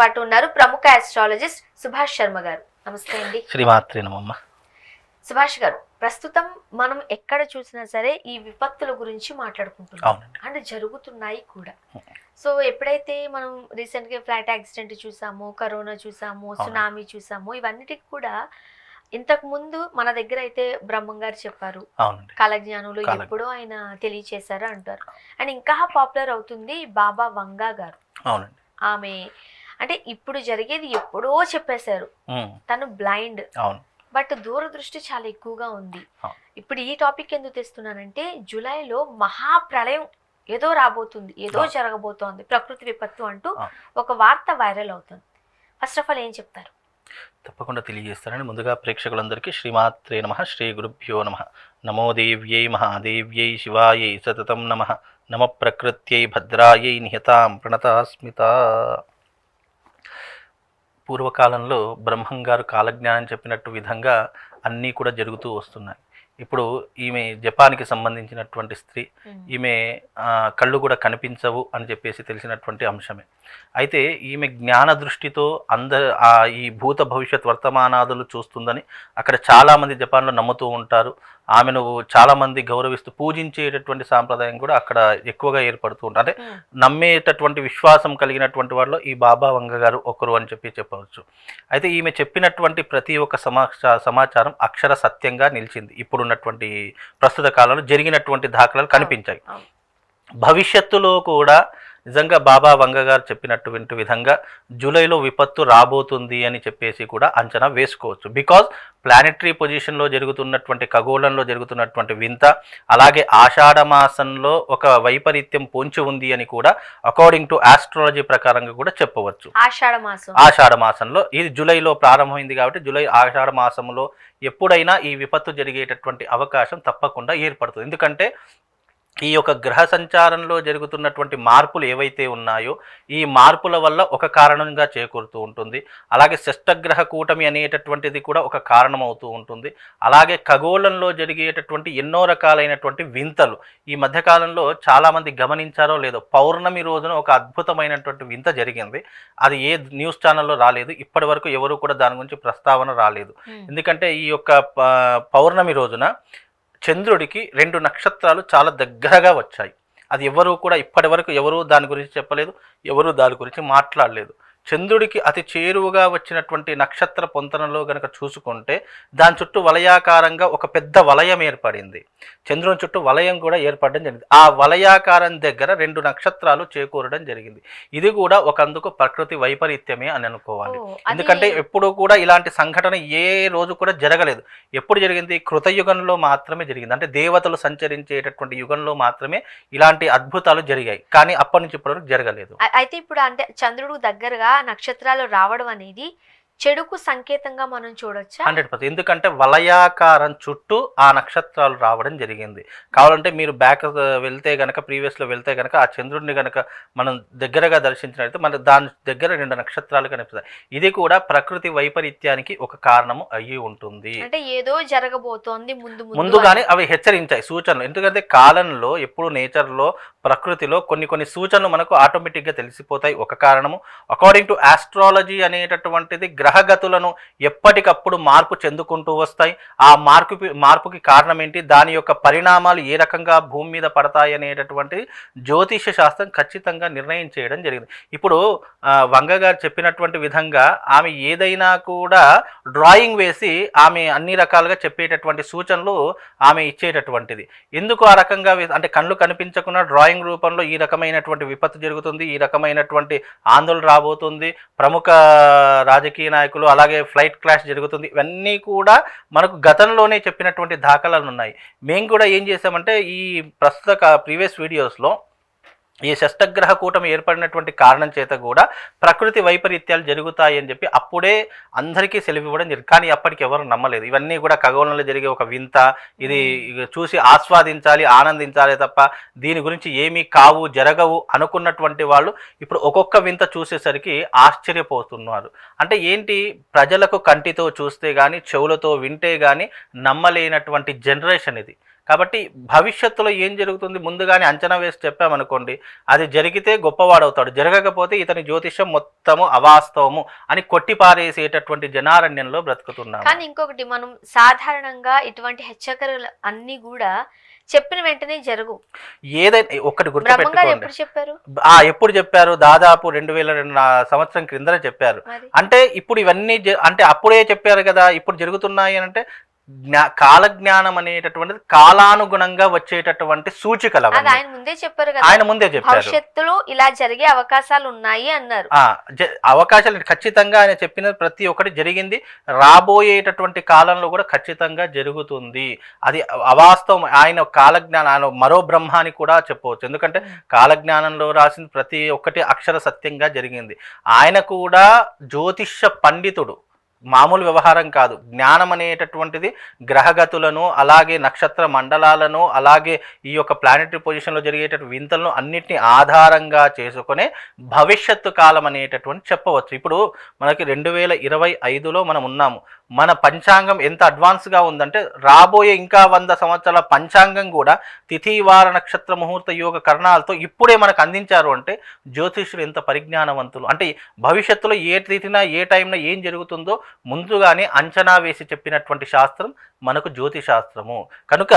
పాటు ఉన్నారు ప్రముఖ ఆస్ట్రాలజిస్ట్ సుభాష్ శర్మ గారు. నమస్తే అండి. శ్రీమాత్రే నమః. సుభాష్ గారు, ప్రస్తుతం మనం ఎక్కడ చూసినా సరే ఈ విపత్తుల గురించి మాట్లాడుకుంటున్నాం అండ్ జరుగుతున్నాయి కూడా. సో ఎప్పుడైతే మనం రీసెంట్ గా ఫ్లైట్ యాక్సిడెంట్ చూసాము, కరోనా చూసాము, సునామీ చూసాము, ఇవన్నిటికి కూడా ఇంతకు ముందు మన దగ్గర అయితే బ్రహ్మం గారు చెప్పారు, కాలజ్ఞానంలో ఎప్పుడో ఆయన తెలియచేశారు అంటారు. అండ్ ఇంకా పాపులర్ అవుతుంది బాబా వంగా గారు. ఆమె అంటే ఇప్పుడు జరిగేది ఎప్పుడో చెప్పేశారు. తను బ్లైండ్, బట్ దూరదృష్టి చాలా ఎక్కువగా ఉంది. ఇప్పుడు ఈ టాపిక్ ఎందుకు తెస్తున్నానంటే, జూలైలో మహాప్రళయం ఏదో రాబోతుంది, ఏదో జరగబోతోంది, ప్రకృతి విపత్తు అంటూ ఒక వార్త వైరల్ అవుతుంది. ఫస్ట్ ఆఫ్ ఆల్ ఏం చెప్తారు? తప్పకుండా తెలియజేస్తారని ముందుగా ప్రేక్షకులందరికీ శ్రీమాత్రే నమః, శ్రీ గురుభ్యో నమః. నమో దేవ్యై మహాదేవ్యై శివాయై సతతం నమః. నమ ప్రకృత్యై భద్రాయై నిహతాం ప్రణతాస్మిత. పూర్వకాలంలో బ్రహ్మం గారు కాలజ్ఞానం చెప్పినట్టు విధంగా అన్నీ కూడా జరుగుతూ వస్తున్నాయి. ఇప్పుడు ఈమె జపాన్కి సంబంధించినటువంటి స్త్రీ, ఈమె కళ్ళు కూడా కనిపించవు అని చెప్పేసి తెలిసినటువంటి అంశమే. అయితే ఈమె జ్ఞాన దృష్టితో ఈ భూత భవిష్యత్ వర్తమానాదులు చూస్తుందని అక్కడ చాలామంది జపాన్లో నమ్ముతూ ఉంటారు. ఆమెను చాలామంది గౌరవిస్తూ పూజించేటటువంటి సాంప్రదాయం కూడా అక్కడ ఎక్కువగా ఏర్పడుతూ ఉంటారు. అంటే నమ్మేటటువంటి విశ్వాసం కలిగినటువంటి వాళ్ళు ఈ బాబా వంగ గారు ఒకరు అని చెప్పవచ్చు. అయితే ఈమె చెప్పినటువంటి ప్రతి ఒక్క సమాచారం అక్షర సత్యంగా నిలిచింది. ఇప్పుడున్నటువంటి ప్రస్తుత కాలంలో జరిగినటువంటి దాఖలాలు కనిపించాయి. భవిష్యత్తులో కూడా నిజంగా బాబా వంగ గారు చెప్పినటువంటి విధంగా జూలైలో విపత్తు రాబోతుంది అని చెప్పేసి కూడా అంచనా వేసుకోవచ్చు. బికాజ్ ప్లానెటరీ పొజిషన్లో జరుగుతున్నటువంటి, ఖగోళంలో జరుగుతున్నటువంటి వింత, అలాగే ఆషాఢ మాసంలో ఒక వైపరీత్యం పొంచి ఉంది అని కూడా అకార్డింగ్ టు ఆస్ట్రాలజీ ప్రకారంగా కూడా చెప్పవచ్చు. ఆషాఢ మాసంలో ఇది జూలైలో ప్రారంభమైంది కాబట్టి జూలై ఆషాఢ మాసంలో ఎప్పుడైనా ఈ విపత్తు జరిగేటటువంటి అవకాశం తప్పకుండా ఏర్పడుతుంది. ఎందుకంటే ఈ యొక్క గ్రహ సంచారంలో జరుగుతున్నటువంటి మార్పులు ఏవైతే ఉన్నాయో ఈ మార్పుల వల్ల ఒక కారణంగా చేకూరుతూ ఉంటుంది. అలాగే షష్టగ్రహ కూటమి అనేటటువంటిది కూడా ఒక కారణం అవుతూ ఉంటుంది. అలాగే ఖగోళంలో జరిగేటటువంటి ఎన్నో రకాలైనటువంటి వింతలు ఈ మధ్యకాలంలో చాలామంది గమనించారో లేదో, పౌర్ణమి రోజున ఒక అద్భుతమైనటువంటి వింత జరిగింది. అది ఏ న్యూస్ ఛానల్లో రాలేదు, ఇప్పటి వరకు ఎవరు కూడా దాని గురించి ప్రస్తావన రాలేదు. ఎందుకంటే ఈ యొక్క పౌర్ణమి రోజున చంద్రుడికి 2 నక్షత్రాలు చాలా దగ్గరగా వచ్చాయి. అది ఎవరు కూడా ఇప్పటి వరకు ఎవరు దాని గురించి చెప్పలేదు, ఎవరు దాని గురించి మాట్లాడలేదు. చంద్రుడికి అతి చేరువుగా వచ్చినటువంటి నక్షత్ర పొంతనలో గనక చూసుకుంటే దాని చుట్టూ వలయాకారంగా ఒక పెద్ద వలయం ఏర్పడింది. చంద్రుని చుట్టూ వలయం కూడా ఏర్పడడం జరిగింది. ఆ వలయాకారం దగ్గర 2 నక్షత్రాలు చేకూరడం జరిగింది. ఇది కూడా ఒకందుకు ప్రకృతి వైపరీత్యమే అని అనుకోవాలి. ఎందుకంటే ఎప్పుడు కూడా ఇలాంటి సంఘటన ఏ రోజు కూడా జరగలేదు. ఎప్పుడు జరిగింది? కృతయుగంలో మాత్రమే జరిగింది. అంటే దేవతలు సంచరించేటటువంటి యుగంలో మాత్రమే ఇలాంటి అద్భుతాలు జరిగాయి. కానీ అప్పటి నుంచి ఇప్పటి వరకు జరగలేదు. అయితే ఇప్పుడు అంటే చంద్రుడు దగ్గరగా నక్షత్రాలు రావడం అనేది చెడుకు సంకేతంగా మనం చూడొచ్చా? 100%. ఎందుకంటే వలయాకారం చుట్టూ ఆ నక్షత్రాలు రావడం జరిగింది. కావాలంటే మీరు బ్యాక్ వెళ్తే గనక, ప్రీవియస్లో వెళ్తే గనక ఆ చంద్రుడిని గనక మనం దగ్గరగా దర్శించినట్లయితే మన దాని దగ్గర 2 నక్షత్రాలు కనిపిస్తాయి. ఇది కూడా ప్రకృతి వైపరీత్యానికి ఒక కారణము అయ్యి ఉంటుంది. అంటే ఏదో జరగబోతోంది ముందుగానే అవి హెచ్చరించాయి సూచనలు. ఎందుకంటే కాలంలో ఎప్పుడు నేచర్లో, ప్రకృతిలో కొన్ని సూచనలు మనకు ఆటోమేటిక్గా తెలిసిపోతాయి. ఒక కారణము అకార్డింగ్ టు ఆస్ట్రాలజీ అనేటటువంటిది గ్రహగతులను ఎప్పటికప్పుడు మార్పు చెందుకుంటూ వస్తాయి. ఆ మార్పుకి కారణం ఏంటి, దాని యొక్క పరిణామాలు ఏ రకంగా భూమి మీద పడతాయి అనేటటువంటి జ్యోతిష శాస్త్రం ఖచ్చితంగా నిర్ణయం చేయడం జరిగింది. ఇప్పుడు వంగ గారు చెప్పినటువంటి విధంగా ఆమె ఏదైనా కూడా డ్రాయింగ్ వేసి ఆమె అన్ని రకాలుగా చెప్పేటటువంటి సూచనలు ఆమె ఇచ్చేటటువంటిది. ఎందుకు ఆ రకంగా అంటే కళ్ళు కనిపించకుండా డ్రాయింగ్ రూపంలో ఈ రకమైనటువంటి విపత్తు జరుగుతుంది, ఈ రకమైనటువంటి ఆందోళన రాబోతుంది, ప్రముఖ రాజకీయ నాయకులు అలాగే ఫ్లైట్ క్రాష్ జరుగుతుంది, ఇవన్నీ కూడా మనకు గతంలోనే చెప్పినటువంటి దాఖలాలు ఉన్నాయి. మేము కూడా ఏం చేసామంటే ఈ ప్రస్తుత ప్రీవియస్ వీడియోస్లో ఈ షష్టగ్రహ కూటమి ఏర్పడినటువంటి కారణం చేత కూడా ప్రకృతి వైపరీత్యాలు జరుగుతాయి అని చెప్పి అప్పుడే అందరికీ సెలవు ఇవ్వడం జరిగింది. కానీ అప్పటికి ఎవరు నమ్మలేదు. ఇవన్నీ కూడా ఖగోళంలో జరిగే ఒక వింత, ఇది చూసి ఆస్వాదించాలి, ఆనందించాలి తప్ప దీని గురించి ఏమీ కావు, జరగవు అనుకున్నటువంటి వాళ్ళు ఇప్పుడు ఒక్కొక్క వింత చూసేసరికి ఆశ్చర్యపోతున్నారు. అంటే ఏంటి, ప్రజలకు కంటితో చూస్తే కానీ, చెవులతో వింటే కానీ నమ్మలేనటువంటి జనరేషన్ ఇది. కాబట్టి భవిష్యత్తులో ఏం జరుగుతుంది ముందుగానే అంచనా వేసి చెప్పామనుకోండి, అది జరిగితే గొప్పవాడవుతాడు, జరగకపోతే ఇతని జ్యోతిష్యం మొత్తము అవాస్తవము అని కొట్టిపారేసేటటువంటి జనారణ్యంలో బ్రతుకుతున్నాం. కానీ ఇంకొకటి, మనం సాధారణంగా ఇటువంటి హెచ్చరికలు అన్ని కూడా చెప్పిన వెంటనే జరుగు. ఏదైనా ఒక్కటి బ్రహ్మంగారు గుర్తుపెట్టుకోండి, ఎప్పుడు చెప్పారు? ఎప్పుడు చెప్పారు? దాదాపు 2002 సంవత్సరం క్రిందనే చెప్పారు. మరి అంటే ఇప్పుడు ఇవన్నీ అంటే అప్పుడే చెప్పారు కదా, ఇప్పుడు జరుగుతున్నాయి అని అంటే కాలజ్ఞానం అనేటటువంటిది కాలానుగుణంగా వచ్చేటటువంటి సూచికలు అది అవన్నీ. ఆయన ముందే చెప్పారు కదా, ఆయన ముందే చెప్పారు. భవిష్యత్తులో ఇలా జరిగే అవకాశాలు ఉన్నాయి అన్నారు. అవకాశాలు ఖచ్చితంగా ఆయన చెప్పిన ప్రతి ఒక్కటి జరిగింది, రాబోయేటటువంటి కాలంలో కూడా ఖచ్చితంగా జరుగుతుంది. అది అవాస్తవం. ఆయన కాలజ్ఞానం, ఆయన మరో బ్రహ్మ అని కూడా చెప్పవచ్చు. ఎందుకంటే కాలజ్ఞానంలో రాసిన ప్రతి ఒక్కటి అక్షర సత్యంగా జరిగింది. ఆయన కూడా జ్యోతిష్య పండితుడు, మామూలు వ్యవహారం కాదు. జ్ఞానం అనేటటువంటిది గ్రహగతులను, అలాగే నక్షత్ర మండలాలను, అలాగే ఈ యొక్క ప్లానెటరీ పొజిషన్లో జరిగేటటువంటి వింతలను అన్నిటిని ఆధారంగా చేసుకునే భవిష్యత్తు కాలం అనేటటువంటి చెప్పవచ్చు. ఇప్పుడు మనకి 2025లో మనం ఉన్నాము. మన పంచాంగం ఎంత అడ్వాన్స్గా ఉందంటే రాబోయే ఇంకా 100 సంవత్సరాల పంచాంగం కూడా తిథి వార నక్షత్ర ముహూర్త యోగ కరణాలతో ఇప్పుడే మనకు అందించారు. అంటే జ్యోతిష్యులు ఎంత పరిజ్ఞానవంతులు. అంటే భవిష్యత్తులో ఏ తిథిన ఏ టైంలో ఏం జరుగుతుందో ముందుగానే అంచనా వేసి చెప్పినటువంటి శాస్త్రం మనకు జ్యోతిశాస్త్రము. కనుక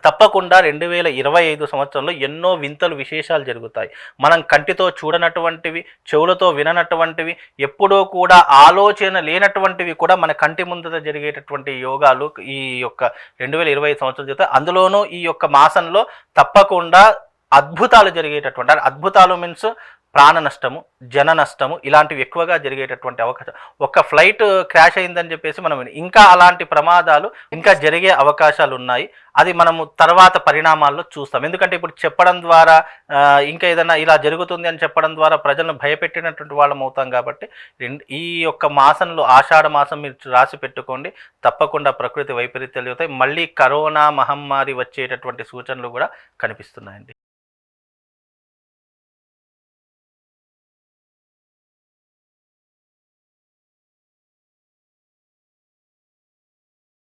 తప్పకుండా 2025 సంవత్సరంలో ఎన్నో వింతలు విశేషాలు జరుగుతాయి. మనం కంటితో చూడనటువంటివి, చెవులతో విననటువంటివి, ఎప్పుడూ కూడా ఆలోచన లేనటువంటివి కూడా మన కంటి ముందర జరిగేటటువంటి యోగాలు ఈ యొక్క 2025 సంవత్సరం జరుగుతాయి. అందులోనూ ఈ యొక్క మాసంలో తప్పకుండా అద్భుతాలు జరిగేటటువంటి, అద్భుతాలు మీన్స్ ప్రాణ నష్టము, జన నష్టము, ఇలాంటివి ఎక్కువగా జరిగేటటువంటి అవకాశం. ఒక ఫ్లైట్ క్రాష్ అయిందని చెప్పేసి మనం ఇంకా అలాంటి ప్రమాదాలు ఇంకా జరిగే అవకాశాలు ఉన్నాయి. అది మనము తర్వాత పరిణామాల్లో చూస్తాం. ఎందుకంటే ఇప్పుడు చెప్పడం ద్వారా ఇంకా ఏదైనా ఇలా జరుగుతుంది అని చెప్పడం ద్వారా ప్రజలను భయపెట్టినటువంటి వాళ్ళం అవుతాం. కాబట్టి ఈ యొక్క మాసంలో, ఆషాఢ మాసం మీరు రాసి పెట్టుకోండి, తప్పకుండా ప్రకృతి వైపరీత్యాలు అవుతాయి. మళ్ళీ కరోనా మహమ్మారి వచ్చేటటువంటి సూచనలు కూడా కనిపిస్తున్నాయండి.